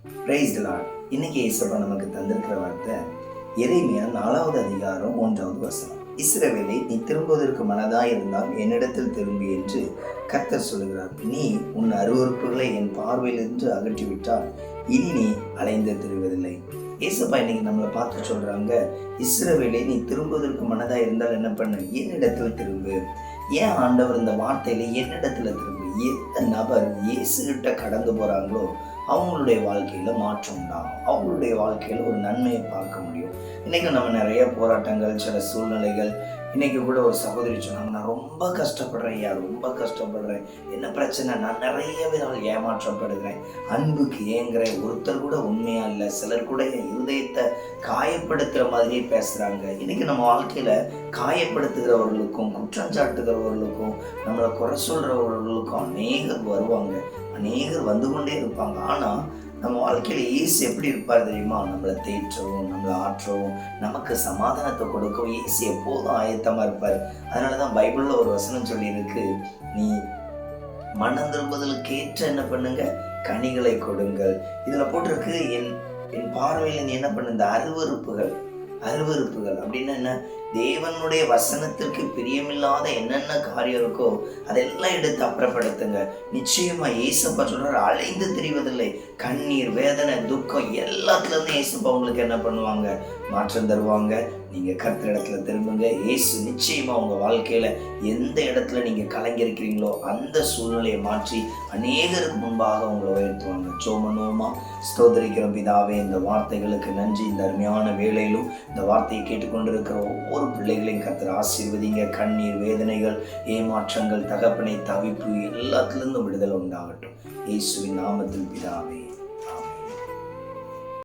Praise the Lord. இன்னைக்கு இயேசுப்பா நமக்கு தந்திருக்கிற வார்த்தை எரேமியா 4வது அதிகாரம் 1வது வசனம். இஸ்ரவேலே, நீ திரும்புவதற்கு மனதாய் இருந்தால் என்னிடத்தில் திரும்பி என்று கர்த்தர் சொல்கிறார். நீ உன் அருவருப்புகளை என் பார்வையிலிருந்து அகற்றிவிட்டால் இனி நீ அலைந்து திரிவதில்லை. இயேசுப்பா இன்னைக்கு நம்மளை பார்த்து சொல்றாங்க, இஸ்ரவேலே, நீ திரும்புவதற்கு மனதாய் இருந்தால் என்ன பண்ணு, என்னிடத்தில் திரும்பு. ஏன் ஆண்டவர் இந்த வார்த்தையில என்னிடத்துல திரும்பு? எந்த நபர் இயேசு கிட்ட கடந்து போறாங்களோ அவங்களுடைய வாழ்க்கையில மாற்றம் உண்டாகும், அவங்களுடைய வாழ்க்கையில ஒரு நன்மையை பார்க்க முடியும். இன்னைக்கு நம்ம நிறைய போராட்டங்கள், சில சூழ்நிலைகள். இன்னைக்கு கூட ஒரு சகோதரி சொன்னாங்க, நான் ரொம்ப கஷ்டப்படுறேன் ஐயா, ரொம்ப கஷ்டப்படுறேன். என்ன பிரச்சனை? நான் நிறையவே நாள் ஏமாற்றப்படுகிறேன், அன்புக்கு ஏங்குறேன், ஒருத்தர் கூட உண்மையா இல்லை, சிலர் கூட என் இருதயத்தை காயப்படுத்துகிற மாதிரியே பேசுகிறாங்க. இன்னைக்கு நம்ம வாழ்க்கையில காயப்படுத்துகிறவர்களுக்கும் குற்றம் சாட்டுகிறவர்களுக்கும் நம்மளை குறை சொல்றவர்களுக்கும் அநேகர் வருவாங்க, அநேகர் வந்து கொண்டே இருப்பாங்க. ஆனால் நம்ம வாழ்க்கையில் இயேசு எப்படி இருப்பார் தெரியுமா? நம்மளை தேற்றவும், நம்மளை ஆற்றவும், நமக்கு சமாதானத்தை கொடுக்கவும் இயேசு எப்போதும் ஆயத்தமாக இருப்பார். அதனால தான் பைபிளில் ஒரு வசனம் சொல்லியிருக்கு, நீ மனம் திரும்புதலுக்கு ஏற்ற என்ன பண்ணுங்க, கனிகளை கொடுங்கள். இதில் போட்டிருக்கு, என் பார்வையில் நீ என்ன பண்ணு, இந்த அருவருப்புகள் அப்படின்னா என்ன? தேவனுடைய வசனத்திற்கு பிரியமில்லாத என்னென்ன காரியம் இருக்கோ அதெல்லாம் எடுத்து அப்புறப்படுத்துங்க. நிச்சயமா இயேசுப்பா சொல்றாரு, அலைந்து திரிவதில்லை. கண்ணீர், வேதனை, துக்கம் எல்லாத்துல இருந்து இயேசுப்பா உங்களுக்கு என்ன பண்ணுவாங்க, மாற்றம் தருவாங்க. நீங்க கர்த்தர் இடத்துல திரும்புங்க. இயேசு நிச்சயமா உங்க வாழ்க்கையில எந்த இடத்துல நீங்க கலங்கிருக்கிறீங்களோ அந்த சூழ்நிலையை மாற்றி அநேகருக்கு முன்பாக உங்களை உயர்த்துவாங்க. சோமனோமா ஸ்தோத்திரிக்கிறோம் பிதாவே, இந்த வார்த்தைகளுக்கு நன்றி. இந்த அருமையான வேளையிலும் இந்த வார்த்தையை கேட்டுக்கொண்டிருக்கிற ஒவ்வொரு பிள்ளைகளையும் கர்த்தர் ஆசீர்வதிங்க. கண்ணீர், வேதனைகள், ஏமாற்றங்கள், தகப்பனை, தவிப்பு எல்லாத்திலிருந்தும் விடுதலை உண்டாகட்டும். இயேசுவின் நாமத்தில் பிதாவே.